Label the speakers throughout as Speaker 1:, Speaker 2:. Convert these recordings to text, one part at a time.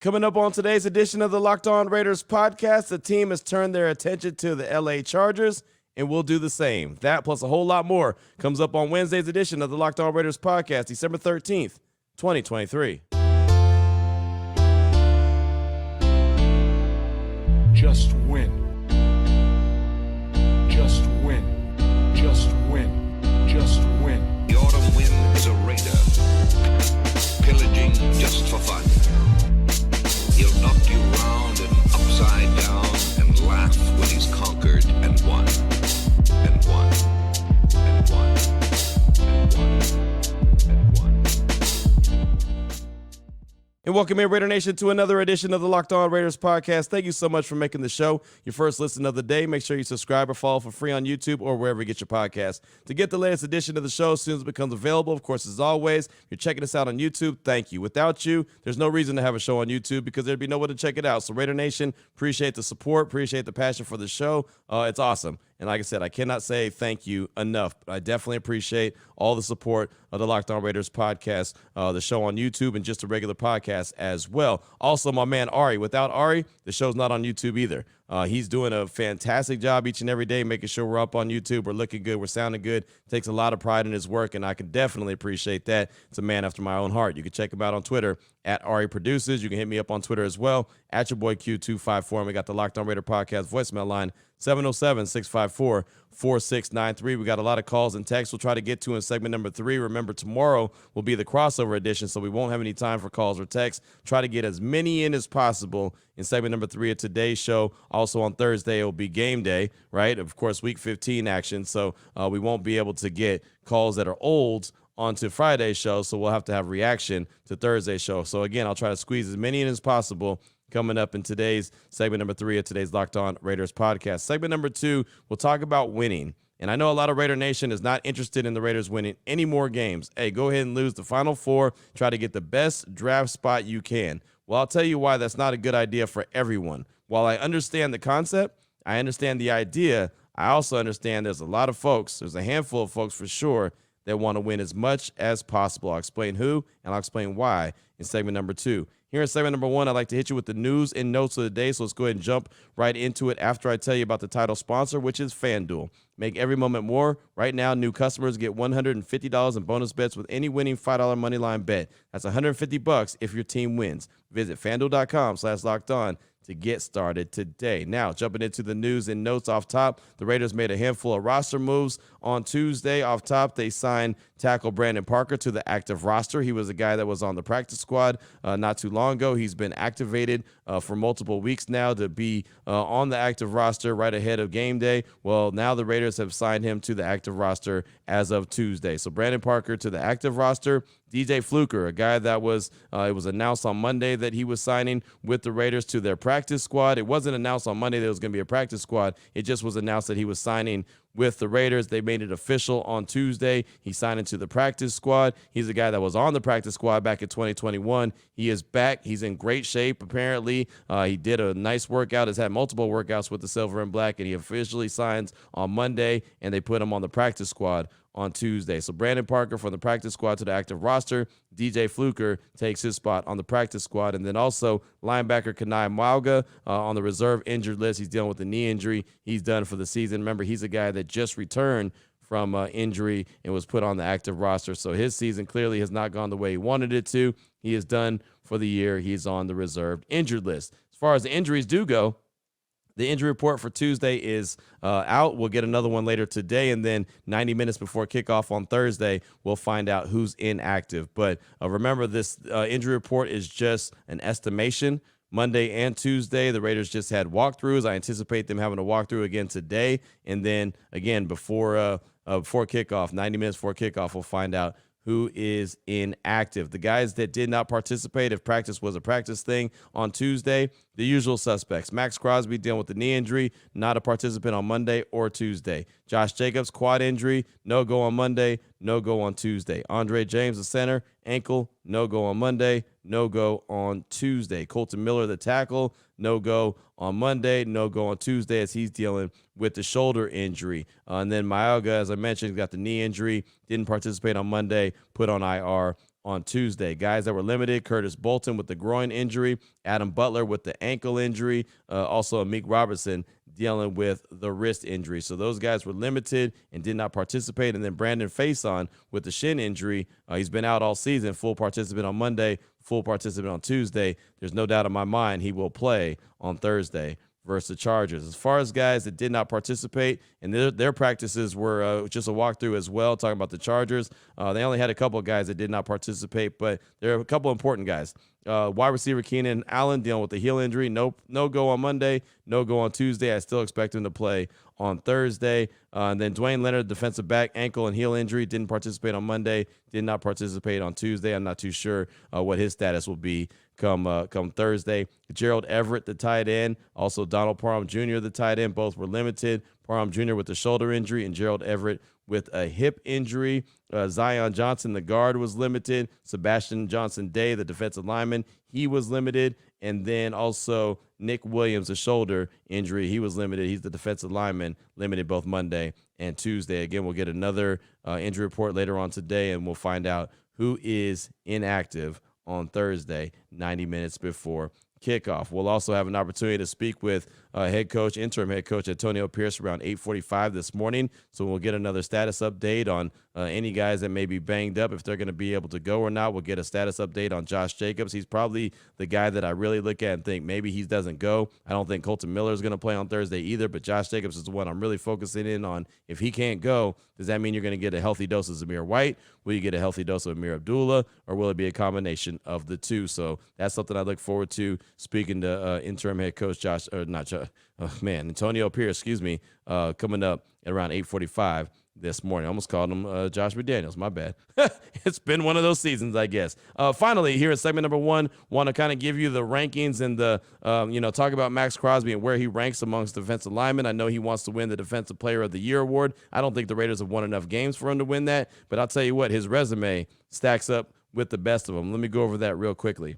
Speaker 1: Coming up on today's edition of the Locked On Raiders podcast, the team has turned their attention to the LA Chargers, and we'll do the same. That plus a whole lot more comes up on Wednesday's edition of the Locked On Raiders podcast, December 13th, 2023.
Speaker 2: Just win. Just win. Just win. Just win.
Speaker 3: The autumn wind is a raider, pillaging just for fun. He'll knock you round and upside down and laugh when he's conquered and won. And won. And won. And won. And won.
Speaker 1: And welcome in, Raider Nation, to another edition of the Locked On Raiders podcast. Thank you so much for making the show your first listen of the day. Make sure you subscribe or follow for free on YouTube or wherever you get your podcast to get the latest edition of the show as soon as it becomes available. Of course, as always, if you're checking us out on YouTube, thank you. Without you, there's no reason to have a show on YouTube because there'd be no one to check it out. So Raider Nation, appreciate the support, appreciate the passion for the show. It's awesome. And like I said, I cannot say thank you enough, but I definitely appreciate all the support of the Locked On Raiders podcast, the show on YouTube, and just a regular podcast as well. Also, my man Ari. Without Ari, the show's not on YouTube either. He's doing a fantastic job each and every day, making sure we're up on YouTube, we're looking good, we're sounding good. Takes a lot of pride in his work, and I can definitely appreciate that. It's a man after my own heart. You can check him out on Twitter at Ari Produces. You can hit me up on Twitter as well, at your boy Q254. And we got the Locked On Raider podcast voicemail line, 707-654-4693. We got a lot of calls and texts we'll try to get to in segment number 3. Remember, tomorrow will be the crossover edition, so we won't have any time for calls or texts. Try to get as many in as possible in segment number 3 of today's show. Also on Thursday, it will be game day, right? Of course, week 15 action, so we won't be able to get calls that are old onto Friday's show, so we'll have to have reaction to Thursday's show. So again, I'll try to squeeze as many in as possible coming up in today's segment number 3 of today's Locked On Raiders podcast. Segment number 2, we'll talk about winning. And I know a lot of Raider Nation is not interested in the Raiders winning any more games. Hey, go ahead and lose the final 4. Try to get the best draft spot you can. Well, I'll tell you why that's not a good idea for everyone. While I understand the concept, I understand the idea, I also understand there's a lot of folks, there's a handful of folks for sure, that want to win as much as possible. I'll explain who, and I'll explain why in segment number 2. Here in segment number 1, I'd like to hit you with the news and notes of the day, so let's go ahead and jump right into it after I tell you about the title sponsor, which is FanDuel. Make every moment more. Right now, new customers get $150 in bonus bets with any winning $5 moneyline bet. That's $150 if your team wins. Visit FanDuel.com/lockedon to get started today. Now, jumping into the news and notes off top, the Raiders made a handful of roster moves on Tuesday. Off top, they signed tackle Brandon Parker to the active roster. He was a guy that was on the practice squad not too long ago. He's been activated for multiple weeks now to be on the active roster right ahead of game day. Well, now the Raiders have signed him to the active roster as of Tuesday. So Brandon Parker to the active roster. DJ Fluker, a guy that was, it was announced on Monday that he was signing with the Raiders to their practice squad. It wasn't announced on Monday that it was going to be a practice squad. It just was announced that he was signing with the Raiders. They made it official on Tuesday. He signed into the practice squad. He's a guy that was on the practice squad back in 2021. He is back. He's in great shape, apparently. He did a nice workout, has had multiple workouts with the Silver and Black, and he officially signs on Monday, and they put him on the practice squad on Tuesday. So Brandon Parker from the practice squad to the active roster. DJ Fluker takes his spot on the practice squad. And then also linebacker Kanai Mauga on the reserve injured list. He's dealing with a knee injury. He's done for the season. Remember, he's a guy that just returned from injury and was put on the active roster. So his season clearly has not gone the way he wanted it to. He is done for the year. He's on the reserved injured list. As far as the injuries do go, the injury report for Tuesday is out. We'll get another one later today, and then 90 minutes before kickoff on Thursday, we'll find out who's inactive. But remember, this injury report is just an estimation. Monday and Tuesday, the Raiders just had walkthroughs. I anticipate them having a walkthrough again today, and then again before kickoff, 90 minutes before kickoff, we'll find out who is inactive. The guys that did not participate, if practice was a practice thing on Tuesday, the usual suspects. Maxx Crosby dealing with the knee injury, not a participant on Monday or Tuesday. Josh Jacobs, quad injury, no go on Monday, no go on Tuesday. Andre James, the center, ankle, no go on Monday, no go on Tuesday. Colton Miller, the tackle, no go on Monday, no go on Tuesday as he's dealing with the shoulder injury. And then Mauga, as I mentioned, got the knee injury, didn't participate on Monday, put on IR on Tuesday. Guys that were limited: Curtis Bolton with the groin injury, Adam Butler with the ankle injury, also Amik Robertson dealing with the wrist injury. So those guys were limited and did not participate. And then Brandon Faison with the shin injury. He's been out all season, full participant on Monday, full participant on Tuesday. There's no doubt in my mind he will play on Thursday versus the Chargers. As far as guys that did not participate, and their practices were just a walkthrough as well, talking about the Chargers. They only had a couple of guys that did not participate, but there are a couple important guys. Wide receiver Keenan Allen dealing with the heel injury. No go on Monday, no go on Tuesday. I still expect him to play on Thursday. And then Dwayne Leonard, defensive back, ankle and heel injury, didn't participate on Monday, did not participate on Tuesday. I'm not too sure what his status will be come Thursday. Gerald Everett, the tight end, also Donald Parham Jr., the tight end, both were limited. Parham Jr. with the shoulder injury and Gerald Everett with a hip injury. Zion Johnson, the guard, was limited. Sebastian Johnson-Day, the defensive lineman, he was limited. And then also Nick Williams, a shoulder injury, he was limited. He's the defensive lineman, limited both Monday and Tuesday. Again, we'll get another injury report later on today, and we'll find out who is inactive on Thursday, 90 minutes before kickoff. We'll also have an opportunity to speak with interim head coach Antonio Pierce around 8:45 this morning. So we'll get another status update on any guys that may be banged up, if they're going to be able to go or not. We'll get a status update on Josh Jacobs. He's probably the guy that I really look at and think maybe he doesn't go. I don't think Colton Miller is going to play on Thursday either, but Josh Jacobs is the one I'm really focusing in on. If he can't go, does that mean you're going to get a healthy dose of Zamir White? Will you get a healthy dose of Amir Abdullah, or will it be a combination of the two? So that's something I look forward to speaking to interim head coach Antonio Pierce, coming up at around 8:45 this morning. I almost called him Josh McDaniels. My bad. It's been one of those seasons, I guess. Finally, here in segment number one, want to kind of give you the rankings and the, talk about Maxx Crosby and where he ranks amongst defensive linemen. I know he wants to win the Defensive Player of the Year award. I don't think the Raiders have won enough games for him to win that, but I'll tell you what, his resume stacks up with the best of them. Let me go over that real quickly.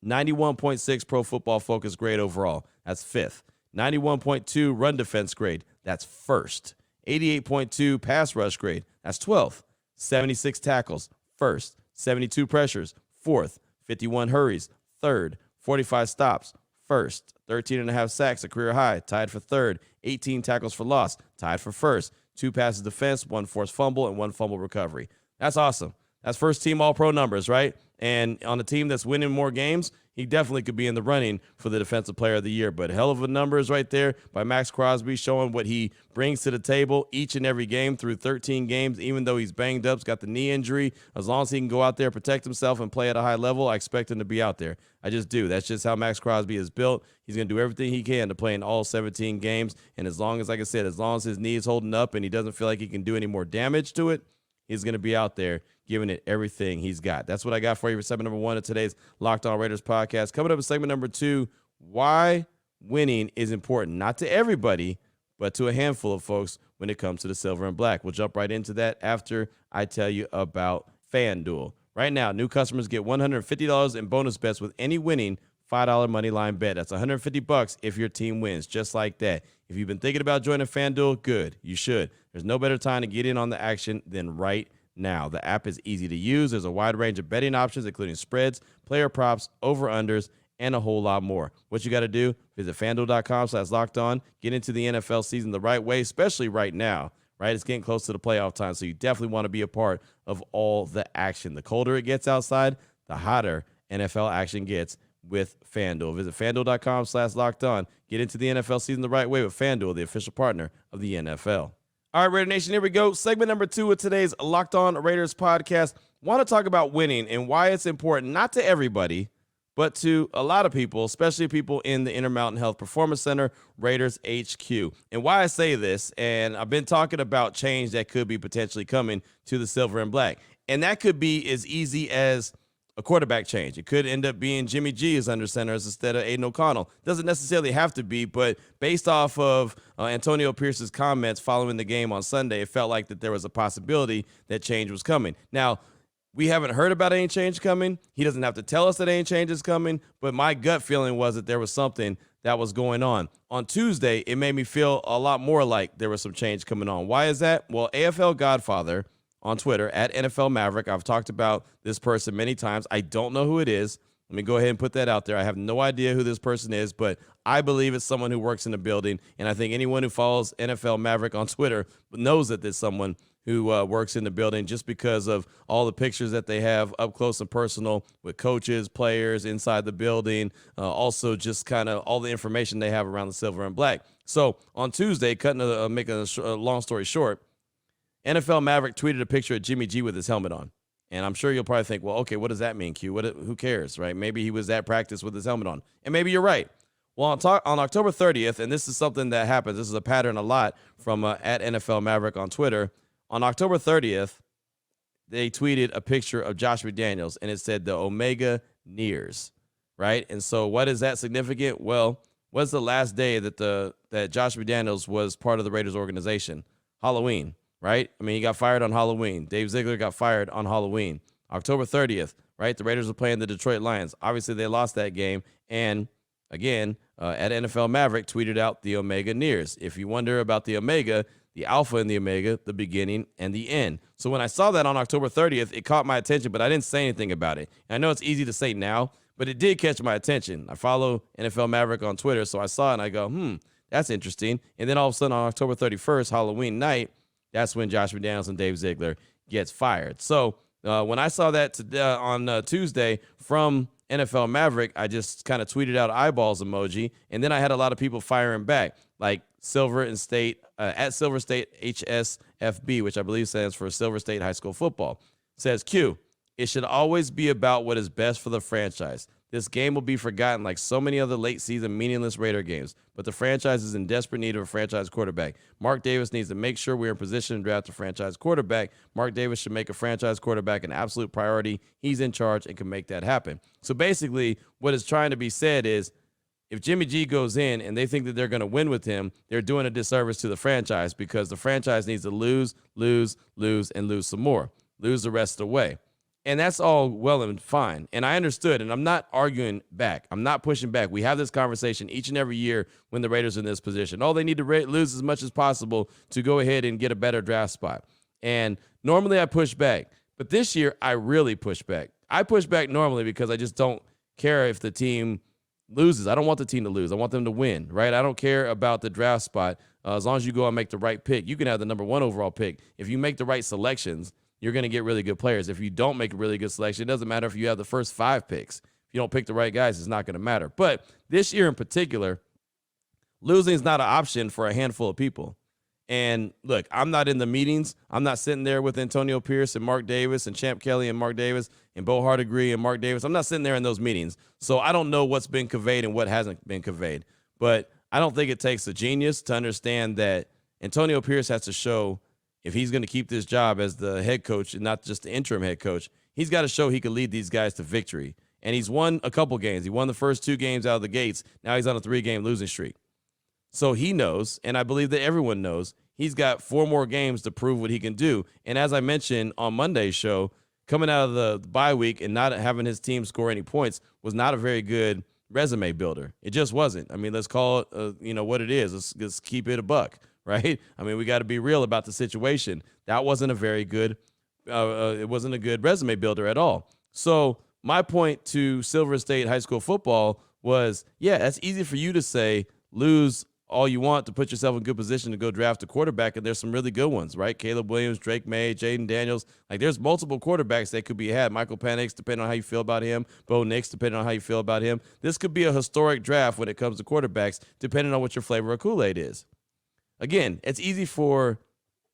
Speaker 1: 91.6 Pro Football Focus grade overall. That's fifth. 91.2 run defense grade. That's first. 88.2 pass rush grade. That's 12th. 76 tackles. First. 72 pressures. Fourth. 51 hurries. Third. 45 stops. First. 13.5 sacks, a career high. Tied for third. 18 tackles for loss. Tied for first. 2 passes defense, 1 forced fumble, and 1 fumble recovery. That's awesome. That's first team all-pro numbers, right? And on a team that's winning more games, he definitely could be in the running for the Defensive Player of the Year. But hell of a numbers right there by Maxx Crosby, showing what he brings to the table each and every game through 13 games, even though he's banged up, he's got the knee injury. As long as he can go out there, protect himself, and play at a high level, I expect him to be out there. I just do. That's just how Maxx Crosby is built. He's going to do everything he can to play in all 17 games. And as long as, like I said, as long as his knee is holding up and he doesn't feel like he can do any more damage to it, he's going to be out there giving it everything he's got. That's what I got for you for segment number one of today's Locked On Raiders podcast. Coming up in segment number two, why winning is important, not to everybody, but to a handful of folks when it comes to the silver and black. We'll jump right into that after I tell you about FanDuel. Right now, new customers get $150 in bonus bets with any winning $5 money line bet. That's $150 if your team wins, just like that. If you've been thinking about joining FanDuel, good. You should. There's no better time to get in on the action than right now. The app is easy to use. There's a wide range of betting options, including spreads, player props, over-unders, and a whole lot more. What you got to do, visit FanDuel.com/lockedon. Get into the NFL season the right way, especially right now, right? It's getting close to the playoff time, so you definitely want to be a part of all the action. The colder it gets outside, the hotter NFL action gets with FanDuel. Visit FanDuel.com/lockedon. Get into the NFL season the right way with FanDuel, the official partner of the NFL. All right, Raider Nation, here we go. Segment number two of today's Locked On Raiders podcast. Want to talk about winning and why it's important, not to everybody, but to a lot of people, especially people in the Intermountain Health Performance Center, Raiders HQ. And why I say this, and I've been talking about change that could be potentially coming to the silver and black. And that could be as easy as a quarterback change. It could end up being Jimmy G as under center instead of Aiden O'Connell. Doesn't necessarily have to be, but based off of Antonio Pierce's comments following the game on Sunday, it felt like that there was a possibility that change was coming. Now, we haven't heard about any change coming. He doesn't have to tell us that any change is coming, but my gut feeling was that there was something that was going on. On Tuesday, it made me feel a lot more like there was some change coming on. Why is that? Well, AFL Godfather on Twitter, at NFL Maverick. I've talked about this person many times. I don't know who it is. Let me go ahead and put that out there. I have no idea who this person is, but I believe it's someone who works in the building, and I think anyone who follows NFL Maverick on Twitter knows that there's someone who works in the building just because of all the pictures that they have up close and personal with coaches, players inside the building, also just kind of all the information they have around the silver and black. So on Tuesday, making a long story short, NFL Maverick tweeted a picture of Jimmy G with his helmet on. And I'm sure you'll probably think, well, okay, what does that mean, Q? Who cares, right? Maybe he was at practice with his helmet on. And maybe you're right. Well, on October 30th, and this is something that happens, this is a pattern a lot from at NFL Maverick on Twitter. On October 30th, they tweeted a picture of Josh McDaniels, and it said the Omega nears, right? And so what is that significant? Well, what's the last day that Josh McDaniels was part of the Raiders organization? Halloween. Right? I mean, he got fired on Halloween. Dave Ziegler got fired on Halloween. October 30th, right? The Raiders were playing the Detroit Lions. Obviously, they lost that game. And again, at NFL Maverick tweeted out the Omega nears. If you wonder about the Omega, the Alpha and the Omega, the beginning and the end. So when I saw that on October 30th, it caught my attention, but I didn't say anything about it. And I know it's easy to say now, but it did catch my attention. I follow NFL Maverick on Twitter, so I saw it and I go, that's interesting. And then all of a sudden on October 31st, Halloween night, that's when Josh McDaniels and Dave Ziegler gets fired. So when I saw that on Tuesday from NFL Maverick, I just kind of tweeted out eyeballs emoji, and then I had a lot of people firing back, like Silver and State at Silver State HSFB, which I believe stands for Silver State High School Football. Says Q, it should always be about what is best for the franchise. This game will be forgotten like so many other late-season meaningless Raider games, but the franchise is in desperate need of a franchise quarterback. Mark Davis needs to make sure we're in position to draft a franchise quarterback. Mark Davis should make a franchise quarterback an absolute priority. He's in charge and can make that happen. So basically, what is trying to be said is, if Jimmy G goes in and they think that they're going to win with him, they're doing a disservice to the franchise because the franchise needs to lose, and lose some more. Lose the rest of the way. And that's all well and fine. And I understood, and I'm not arguing back. I'm not pushing back. We have this conversation each and every year when the Raiders are in this position. Oh, they need to lose as much as possible to go ahead and get a better draft spot. And normally I push back. But this year, I really push back. I push back normally because I just don't care if the team loses. I don't want the team to lose. I want them to win, right? I don't care about the draft spot. As long as you go and make the right pick, you can have the number 1 overall pick. If you make the right selections, you're going to get really good players. If you don't make a really good selection, it doesn't matter if you have the first 5 picks. If you don't pick the right guys, it's not going to matter. But this year in particular, losing is not an option for a handful of people. And look, I'm not in the meetings. I'm not sitting there with Antonio Pierce and Mark Davis and Champ Kelly and Mark Davis and Bo Hardegree and Mark Davis. I'm not sitting there in those meetings. So I don't know what's been conveyed and what hasn't been conveyed. But I don't think it takes a genius to understand that Antonio Pierce has to show, if he's going to keep this job as the head coach and not just the interim head coach, he's got to show he can lead these guys to victory. And he's won a couple games. He won the first 2 games out of the gates. Now he's on a 3-game losing streak. So he knows, and I believe that everyone knows, he's got 4 more games to prove what he can do. And as I mentioned on Monday's show, coming out of the bye week and not having his team score any points was not a very good resume builder. It just wasn't. I mean, let's call it, what it is. Let's keep it a buck. Right? I mean, we got to be real about the situation. That wasn't a very good, it wasn't a good resume builder at all. So my point to Silver State High School football was, yeah, that's easy for you to say, lose all you want to put yourself in good position to go draft a quarterback, and there's some really good ones, right? Caleb Williams, Drake May, Jaden Daniels. Like, there's multiple quarterbacks that could be had. Michael Penix, depending on how you feel about him. Bo Nix, depending on how you feel about him. This could be a historic draft when it comes to quarterbacks, depending on what your flavor of Kool-Aid is. Again, it's easy for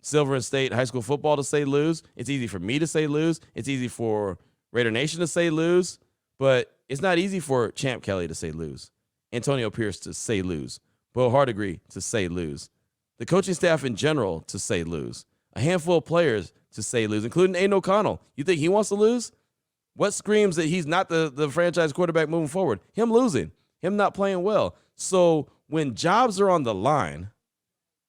Speaker 1: Silver State High School football to say lose. It's easy for me to say lose. It's easy for Raider Nation to say lose. But it's not easy for Champ Kelly to say lose, Antonio Pierce to say lose, Bo Hardegree to say lose, the coaching staff in general to say lose, a handful of players to say lose, including Aiden O'Connell. You think he wants to lose? What screams that he's not the franchise quarterback moving forward? Him losing, him not playing well. So when jobs are on the line,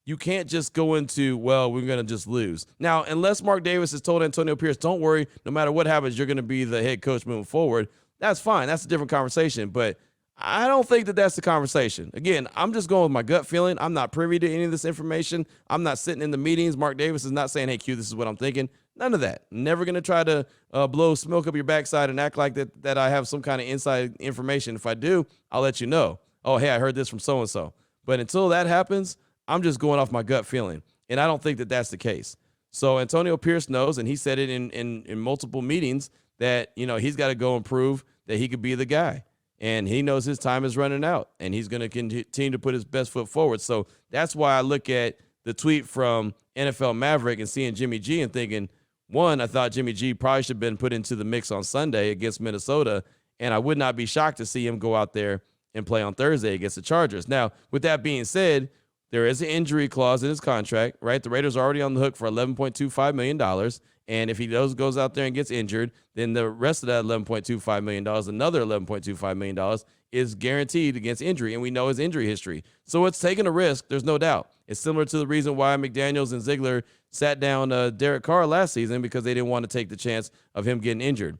Speaker 1: you can't just go into, well, we're going to just lose. Now, unless Mark Davis has told Antonio Pierce, don't worry, no matter what happens, you're going to be the head coach moving forward, that's fine. That's a different conversation. But I don't think that that's the conversation. Again, I'm just going with my gut feeling. I'm not privy to any of this information. I'm not sitting in the meetings. Mark Davis is not saying, hey, Q, this is what I'm thinking. None of that. Never going to try to blow smoke up your backside and act like that I have some kind of inside information. If I do, I'll let you know. Oh, hey, I heard this from so-and-so. But until that happens, I'm just going off my gut feeling. And I don't think that that's the case. So Antonio Pierce knows, and he said it in multiple meetings, that, he's got to go and prove that he could be the guy. And he knows his time is running out, and he's going to continue to put his best foot forward. So that's why I look at the tweet from NFL Maverick and seeing Jimmy G and thinking, one, I thought Jimmy G probably should have been put into the mix on Sunday against Minnesota, and I would not be shocked to see him go out there and play on Thursday against the Chargers. Now, with that being said, there is an injury clause in his contract, right? The Raiders are already on the hook for $11.25 million, and if he goes out there and gets injured, then the rest of that $11.25 million, another $11.25 million, is guaranteed against injury, and we know his injury history. So it's taking a risk, there's no doubt. It's similar to the reason why McDaniels and Ziegler sat down Derek Carr last season, because they didn't want to take the chance of him getting injured.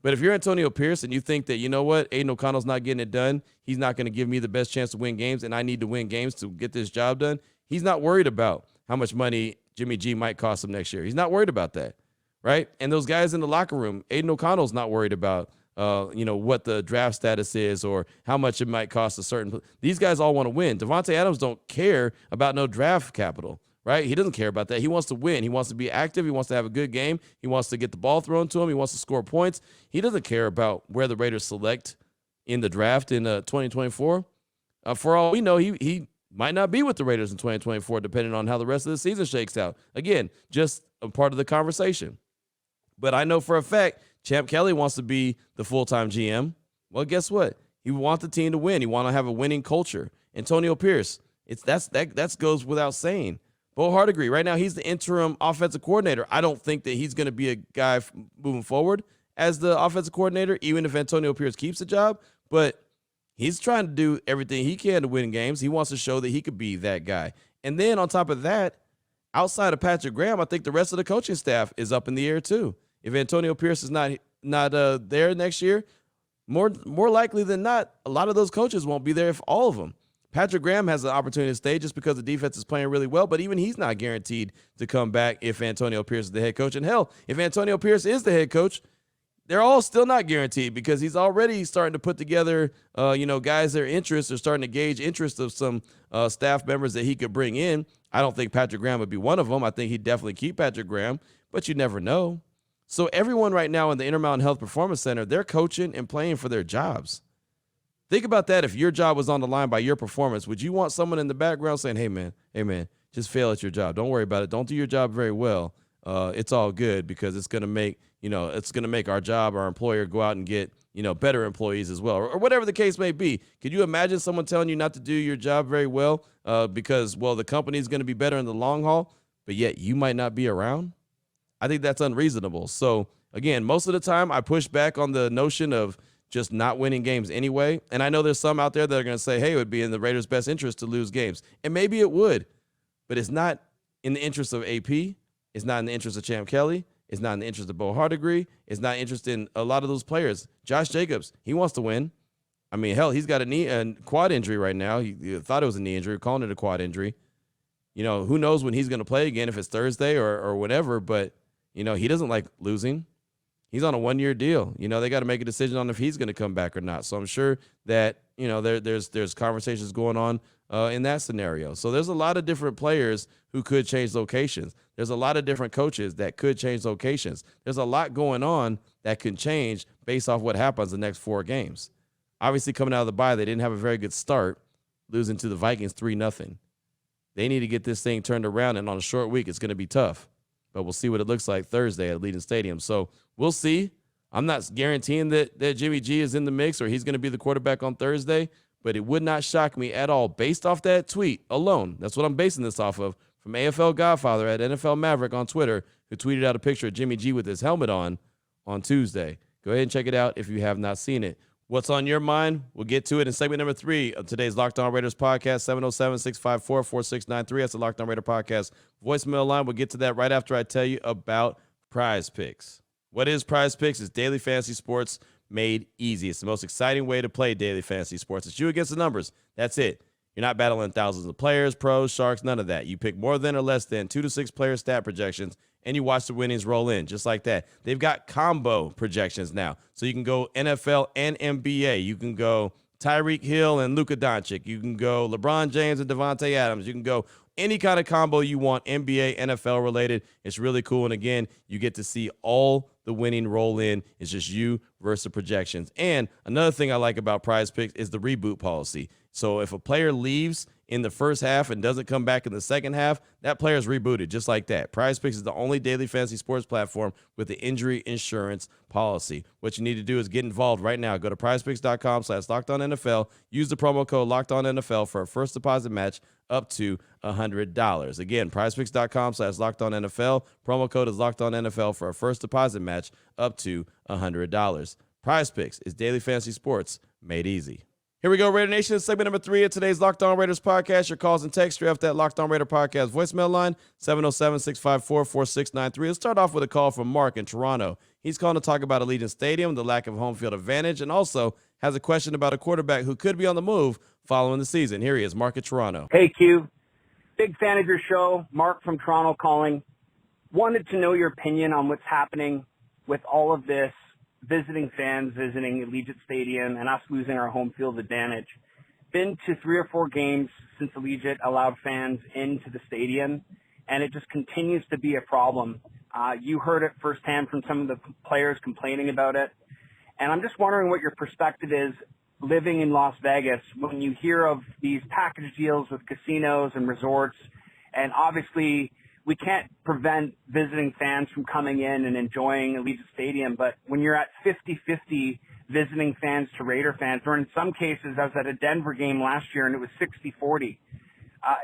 Speaker 1: But if you're Antonio Pierce and you think that, you know what, Aiden O'Connell's not getting it done, he's not going to give me the best chance to win games, and I need to win games to get this job done, he's not worried about how much money Jimmy G might cost him next year. He's not worried about that, right? And those guys in the locker room, Aiden O'Connell's not worried about what the draft status is or how much it might cost a certain. These guys all want to win. Devontae Adams don't care about no draft capital, right? He doesn't care about that. He wants to win. He wants to be active. He wants to have a good game. He wants to get the ball thrown to him. He wants to score points. He doesn't care about where the Raiders select in the draft in 2024. For all we know, he might not be with the Raiders in 2024, depending on how the rest of the season shakes out. Again, just a part of the conversation. But I know for a fact Champ Kelly wants to be the full-time GM. Well, guess what? He wants the team to win. He wants to have a winning culture. Antonio Pierce, that goes without saying. Bo Hardegree, right now he's the interim offensive coordinator. I don't think that he's going to be a guy moving forward as the offensive coordinator, even if Antonio Pierce keeps the job. But he's trying to do everything he can to win games. He wants to show that he could be that guy. And then on top of that, outside of Patrick Graham, I think the rest of the coaching staff is up in the air too. If Antonio Pierce is not there next year, more likely than not, a lot of those coaches won't be there, if all of them. Patrick Graham has an opportunity to stay just because the defense is playing really well, but even he's not guaranteed to come back if Antonio Pierce is the head coach. And hell, if Antonio Pierce is the head coach, they're all still not guaranteed, because he's already starting to put together, guys their interests, or starting to gauge interest of some staff members that he could bring in. I don't think Patrick Graham would be one of them. I think he'd definitely keep Patrick Graham, but you never know. So everyone right now in the Intermountain Health Performance Center, they're coaching and playing for their jobs. Think about that. If your job was on the line by your performance, would you want someone in the background saying, hey, man, just fail at your job. Don't worry about it. Don't do your job very well. It's all good, because it's going to make our job, our employer, go out and get, better employees as well, or whatever the case may be. Could you imagine someone telling you not to do your job very well because the company is going to be better in the long haul, but yet you might not be around? I think that's unreasonable. So, again, most of the time I push back on the notion of just not winning games anyway. And I know there's some out there that are going to say, hey, it would be in the Raiders' best interest to lose games. And maybe it would, but it's not in the interest of AP. It's not in the interest of Champ Kelly. It's not in the interest of Bo Hardegree. It's not interested in a lot of those players. Josh Jacobs, he wants to win. I mean, hell, he's got a quad injury right now. He thought it was a knee injury, calling it a quad injury. Who knows when he's going to play again, if it's Thursday or whatever, but he doesn't like losing. He's on a 1-year deal. They got to make a decision on if he's going to come back or not. So I'm sure that, there's conversations going on in that scenario. So there's a lot of different players who could change locations. There's a lot of different coaches that could change locations. There's a lot going on that can change based off what happens the next 4 games. Obviously, coming out of the bye, they didn't have a very good start, losing to the Vikings 3-0. They need to get this thing turned around, and on a short week, it's going to be tough. But we'll see what it looks like Thursday at Allegiant Stadium. So we'll see. I'm not guaranteeing that Jimmy G is in the mix or he's going to be the quarterback on Thursday, but it would not shock me at all based off that tweet alone. That's what I'm basing this off of, from AFL Godfather at NFL Maverick on Twitter, who tweeted out a picture of Jimmy G with his helmet on Tuesday. Go ahead and check it out if you have not seen it. What's on your mind? We'll get to it in segment number 3 of today's Locked On Raiders podcast, 707-654-4693. That's the Locked On Raider podcast voicemail line. We'll get to that right after I tell you about PrizePicks. What is PrizePicks? It's daily fantasy sports made easy. It's the most exciting way to play daily fantasy sports. It's you against the numbers. That's it. You're not battling thousands of players, pros, sharks, none of that. You pick more than or less than 2 to 6 player stat projections, and you watch the winnings roll in just like that. They've got combo projections now. So you can go NFL and NBA. You can go Tyreek Hill and Luka Doncic. You can go LeBron James and Devontae Adams. You can go any kind of combo you want, NBA, NFL related. It's really cool. And again, you get to see all the winning roll in. It's just you versus the projections. And another thing I like about PrizePicks is the reboot policy. So if a player leaves in the first half and doesn't come back in the second half, that player is rebooted just like that. PrizePicks is the only daily fantasy sports platform with the injury insurance policy. What you need to do is get involved right now. Go to prizepicks.com/LockedOnNFL. Use the promo code LockedOnNFL for a first deposit match up to $100. Again, prizepicks.com/LockedOnNFL. Promo code is LockedOnNFL for a first deposit match up to $100. PrizePicks is daily fantasy sports made easy. Here we go, Raider Nation. Segment number 3 of today's Locked On Raiders podcast. Your calls and texts straight off that Locked On Raider podcast voicemail line, 707-654-4693. Let's start off with a call from Mark in Toronto. He's calling to talk about Allegiant Stadium, the lack of home field advantage, and also has a question about a quarterback who could be on the move following the season. Here he is, Mark in Toronto.
Speaker 4: Hey, Q. Big fan of your show. Mark from Toronto calling. Wanted to know your opinion on what's happening with all of this visiting fans visiting Allegiant Stadium and us losing our home field advantage. Been to 3 or 4 games since Allegiant allowed fans into the stadium, and it just continues to be a problem. You heard it firsthand from some of the players complaining about it, and I'm just wondering what your perspective is living in Las Vegas when you hear of these package deals with casinos and resorts, and obviously we can't prevent visiting fans from coming in and enjoying Allegiant Stadium, but when you're at 50-50 visiting fans to Raider fans, or in some cases, I was at a Denver game last year and it was 60-40.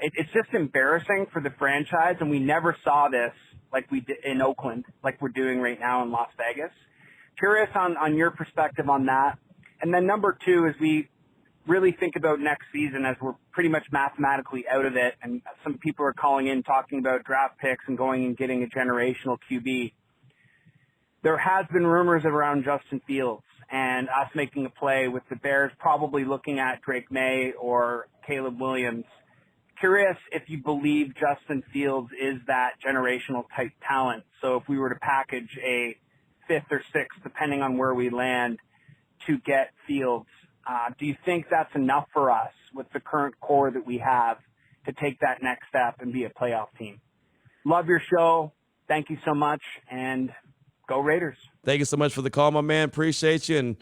Speaker 4: It's just embarrassing for the franchise, and we never saw this like we did in Oakland, like we're doing right now in Las Vegas. Curious on your perspective on that. And then number 2 is we really think about next season as we're pretty much mathematically out of it, and some people are calling in talking about draft picks and going and getting a generational QB. There has been rumors around Justin Fields and us making a play with the Bears probably looking at Drake May or Caleb Williams. Curious if you believe Justin Fields is that generational type talent. So if we were to package a 5th or 6th, depending on where we land, to get Fields, do you think that's enough for us with the current core that we have to take that next step and be a playoff team? Love your show. Thank you so much, and go Raiders.
Speaker 1: Thank you so much for the call, my man. Appreciate you. And,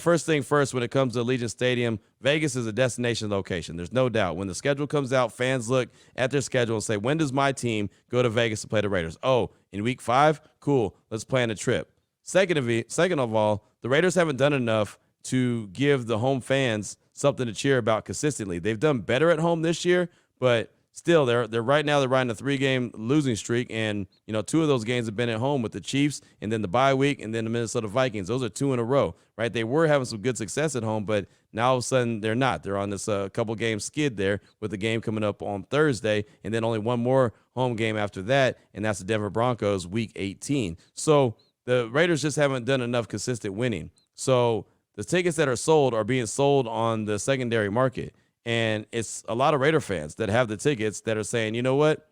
Speaker 1: first thing first, when it comes to Allegiant Stadium, Vegas is a destination location. There's no doubt. When the schedule comes out, fans look at their schedule and say, when does my team go to Vegas to play the Raiders? Oh, in week 5? Cool. Let's plan a trip. Second of all, the Raiders haven't done enough to give the home fans something to cheer about consistently. They've done better at home this year, but still, they're right now they're riding a 3-game losing streak, and 2 of those games have been at home with the Chiefs, and then the bye week, and then the Minnesota Vikings. Those are 2 in a row, right? They were having some good success at home, but now all of a sudden they're not. They're on this couple game skid there with the game coming up on Thursday, and then only one more home game after that, and that's the Denver Broncos week 18. So the Raiders just haven't done enough consistent winning. So the tickets that are sold are being sold on the secondary market. And it's a lot of Raider fans that have the tickets that are saying, you know what?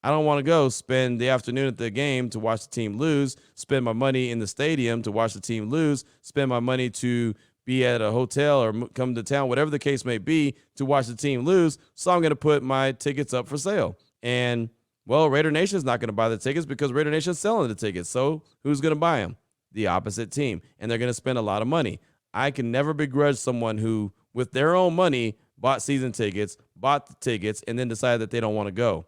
Speaker 1: I don't want to go spend the afternoon at the game to watch the team lose, spend my money in the stadium to watch the team lose, spend my money to be at a hotel or come to town, whatever the case may be, to watch the team lose. So I'm going to put my tickets up for sale. And, well, Raider Nation is not going to buy the tickets because Raider Nation is selling the tickets. So who's going to buy them? The opposite team. And they're going to spend a lot of money. I can never begrudge someone who, with their own money, bought season tickets, bought the tickets, and then decided that they don't want to go.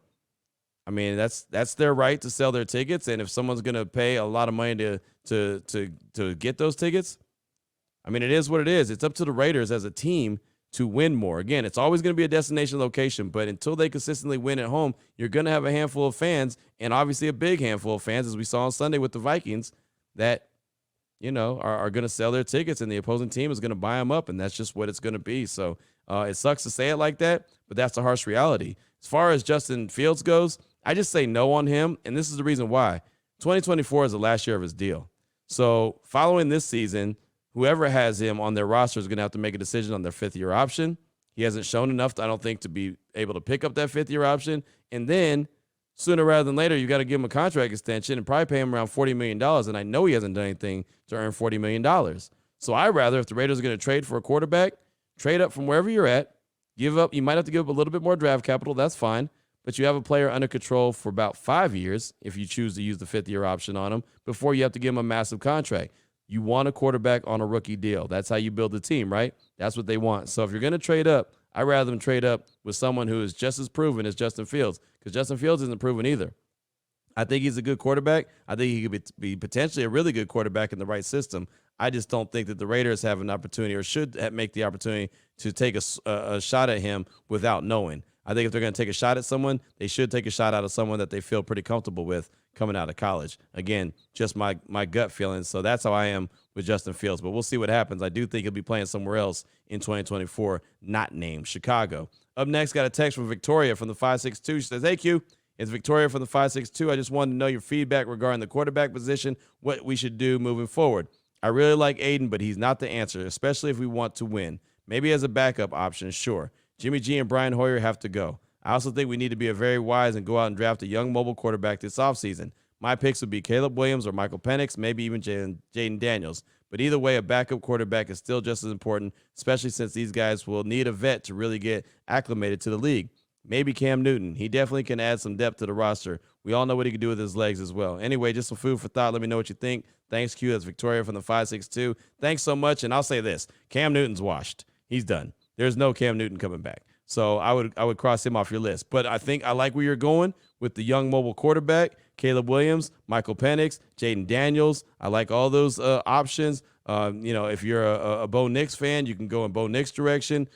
Speaker 1: I mean, that's their right to sell their tickets, and if someone's going to pay a lot of money to get those tickets, I mean, it is what it is. It's up to the Raiders as a team to win more. Again, it's always going to be a destination location, but until they consistently win at home, you're going to have a handful of fans, and obviously a big handful of fans, as we saw on Sunday with the Vikings, that are going to sell their tickets, and the opposing team is going to buy them up, and that's just what it's going to be. So it sucks to say it like that, but that's the harsh reality. As far as Justin Fields goes, I just say no on him, and this is the reason why. 2024 is the last year of his deal. So following this season, whoever has him on their roster is going to have to make a decision on their 5th-year option. He hasn't shown enough, I don't think, to be able to pick up that 5th-year option. And then sooner rather than later, you got to give him a contract extension and probably pay him around $40 million. And I know he hasn't done anything to earn $40 million. So I'd rather, if the Raiders are going to trade for a quarterback, trade up from wherever you're at, give up. You might have to give up a little bit more draft capital. That's fine. But you have a player under control for about 5 years if you choose to use the fifth-year option on him before you have to give him a massive contract. You want a quarterback on a rookie deal. That's how you build a team, right? That's what they want. So if you're going to trade up, I'd rather them trade up with someone who is just as proven as Justin Fields, because Justin Fields isn't proven either. I think he's a good quarterback. I think he could be potentially a really good quarterback in the right system. I just don't think that the Raiders have an opportunity or should make the opportunity to take a shot at him without knowing. I think if they're going to take a shot at someone, they should take a shot out of someone that they feel pretty comfortable with coming out of college. Again, just my gut feeling. So that's how I am with Justin Fields. But we'll see what happens. I do think he'll be playing somewhere else in 2024, not named Chicago. Up next, got a text from Victoria from the 562. She says, "Hey, Q, it's Victoria from the 562. I just wanted to know your feedback regarding the quarterback position, what we should do moving forward. I really like Aiden, but he's not the answer, especially if we want to win. Maybe as a backup option, sure. Jimmy G and Brian Hoyer have to go. I also think we need to be very wise and go out and draft a young mobile quarterback this offseason. My picks would be Caleb Williams or Michael Penix, maybe even Jaden Daniels. But either way, a backup quarterback is still just as important, especially since these guys will need a vet to really get acclimated to the league. Maybe Cam Newton. He definitely can add some depth to the roster. We all know what he can do with his legs as well. Anyway, just some food for thought. Let me know what you think. Thanks, Q. That's Victoria from the 562. Thanks so much. And I'll say this. Cam Newton's washed. He's done. There's no Cam Newton coming back. So I would cross him off your list. But I think I like where you're going with the young mobile quarterback, Caleb Williams, Michael Penix, Jaden Daniels. I like all those options. If you're a Bo Nix fan, you can go in Bo Nix direction.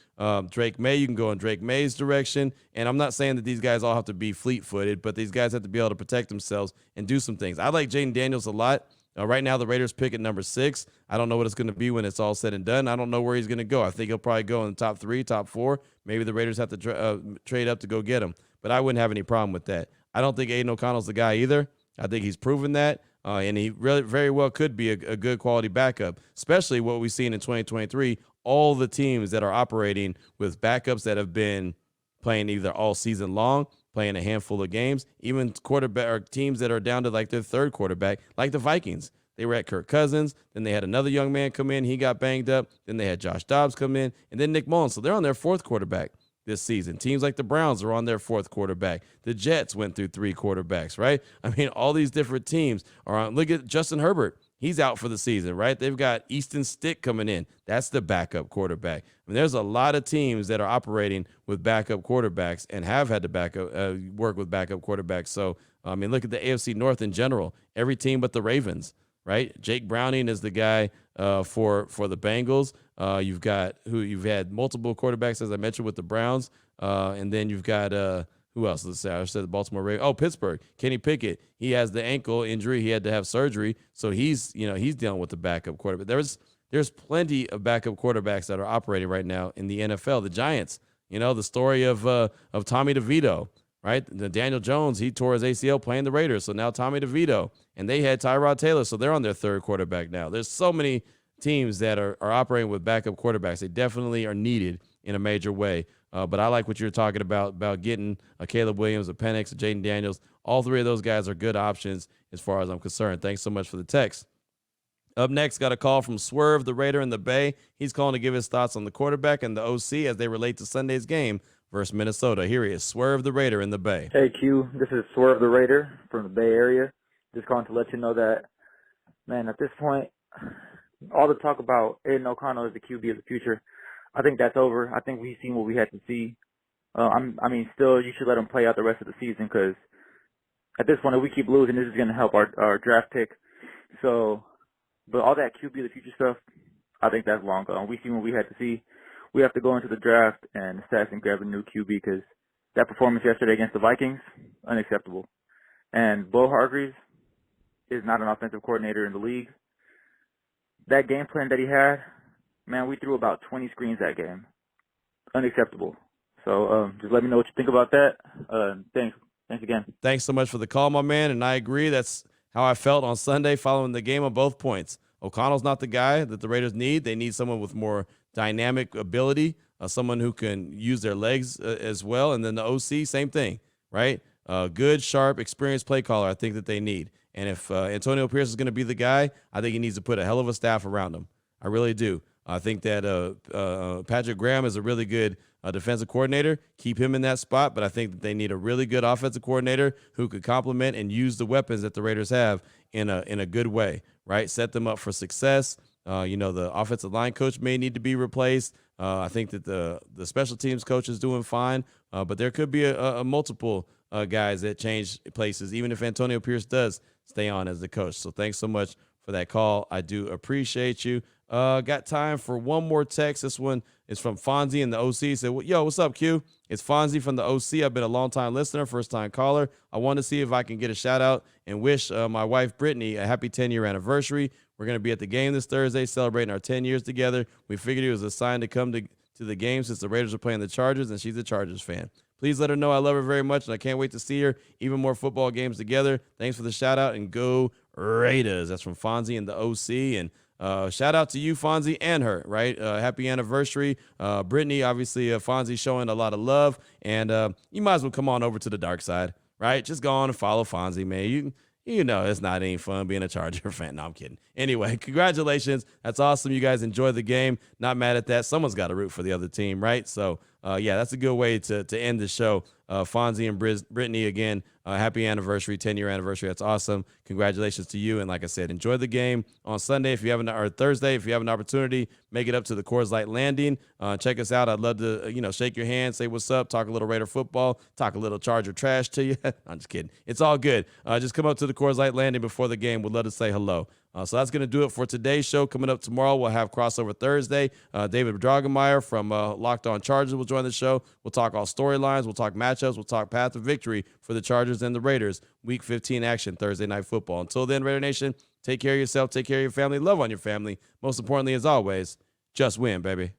Speaker 1: Drake May, you can go in Drake May's direction. And I'm not saying that these guys all have to be fleet-footed, but these guys have to be able to protect themselves and do some things. I like Jaden Daniels a lot. Right now, the Raiders pick at number 6. I don't know what it's going to be when it's all said and done. I don't know where he's going to go. I think he'll probably go in the top 3, top 4. Maybe the Raiders have to trade up to go get him. But I wouldn't have any problem with that. I don't think Aiden O'Connell's the guy either. I think he's proven that. And he really very well could be a good quality backup, especially what we've seen in 2023. All the teams that are operating with backups that have been playing either all season long, playing a handful of games, even quarterback or teams that are down to like their third quarterback, like the Vikings. They were at Kirk Cousins. Then they had another young man come in. He got banged up. Then they had Josh Dobbs come in, and then Nick Mullins. So they're on their 4th quarterback this season. Teams like the Browns are on their 4th quarterback. The Jets went through 3 quarterbacks, right? I mean, all these different teams are on. Look at Justin Herbert. He's out for the season, right? They've got Easton Stick coming in. That's the backup quarterback. I mean, there's a lot of teams that are operating with backup quarterbacks and have had to work with backup quarterbacks. So, I mean, look at the AFC North in general. Every team but the Ravens, right? Jake Browning is the guy for the Bengals. You've had multiple quarterbacks, as I mentioned, with the Browns. And then you've got who else? Let's say I said the Baltimore Ravens. Oh, Pittsburgh. Kenny Pickett. He has the ankle injury. He had to have surgery. So he's dealing with the backup quarterback. There's plenty of backup quarterbacks that are operating right now in the NFL. The Giants, the story of Tommy DeVito, right? The Daniel Jones, he tore his ACL playing the Raiders. So now Tommy DeVito, and they had Tyrod Taylor. So they're on their 3rd quarterback now. There's so many teams that are operating with backup quarterbacks. They definitely are needed in a major way. But I like what you're talking about getting a Caleb Williams, a Penix, a Jaden Daniels. All 3 of those guys are good options as far as I'm concerned. Thanks so much for the text. Up next, got a call from Swerve the Raider in the Bay. He's calling to give his thoughts on the quarterback and the OC as they relate to Sunday's game versus Minnesota. Here he is, Swerve the Raider in the Bay.
Speaker 5: Hey, Q. This is Swerve the Raider from the Bay Area. Just calling to let you know that, man, at this point, all the talk about Aiden O'Connell as the QB of the future, I think that's over. I think we've seen what we had to see. Still, you should let him play out the rest of the season because at this point, if we keep losing, this is going to help our draft pick. So, but all that QB of the future stuff, I think that's long gone. We've seen what we had to see. We have to go into the draft and assess and grab a new QB because that performance yesterday against the Vikings, unacceptable. And Bo Hargreaves is not an offensive coordinator in the league. That game plan that he had, man, we threw about 20 screens that game. Unacceptable. So just let me know what you think about that. Thanks. Thanks again.
Speaker 1: Thanks so much for the call, my man. And I agree. That's how I felt on Sunday following the game on both points. O'Connell's not the guy that the Raiders need. They need someone with more dynamic ability, someone who can use their legs as well. And then the OC, same thing, right? a good, sharp, experienced play caller I think that they need. And if Antonio Pierce is going to be the guy, I think he needs to put a hell of a staff around him. I really do. I think that Patrick Graham is a really good defensive coordinator. Keep him in that spot, but I think that they need a really good offensive coordinator who could complement and use the weapons that the Raiders have in a good way, right? Set them up for success. The offensive line coach may need to be replaced. I think that the special teams coach is doing fine, but there could be a multiple guys that change places, even if Antonio Pierce does stay on as the coach. So thanks so much for that call. I do appreciate you. Got time for one more text. This one is from Fonzie in the OC. He said, yo, what's up, Q? It's Fonzie from the OC. I've been a long-time listener, first-time caller. I want to see if I can get a shout-out and wish my wife, Brittany, a happy 10-year anniversary. We're going to be at the game this Thursday celebrating our 10 years together. We figured it was a sign to come to the game since the Raiders are playing the Chargers, and she's a Chargers fan. Please let her know I love her very much, and I can't wait to see her. Even more football games together. Thanks for the shout-out, and go Raiders. That's from Fonzie and the OC, and shout out to you, Fonzie, and her, right? Happy anniversary. Brittany, obviously, Fonzie showing a lot of love, and you might as well come on over to the dark side, right? Just go on and follow Fonzie, man. You know it's not any fun being a Charger fan. No, I'm kidding. Anyway, congratulations. That's awesome. You guys enjoyed the game. Not mad at that. Someone's got to root for the other team, right? So, that's a good way to end the show. Fonzie and Brittany, again, happy anniversary, 10-year anniversary. That's awesome. Congratulations to you. And like I said, enjoy the game on Sunday or Thursday. If you have an opportunity, make it up to the Coors Light Landing. Check us out. I'd love to, shake your hand, say what's up, talk a little Raider football, talk a little Charger trash to you. I'm just kidding. It's all good. Just come up to the Coors Light Landing before the game. We'd love to say hello. So that's going to do it for today's show. Coming up tomorrow, we'll have Crossover Thursday. David Drogemeyer from Locked On Chargers will join the show. We'll talk all storylines. We'll talk matchups. We'll talk path to victory for the Chargers and the Raiders. Week 15 action, Thursday Night Football. Until then, Raider Nation, take care of yourself, take care of your family, love on your family. Most importantly, as always, just win, baby.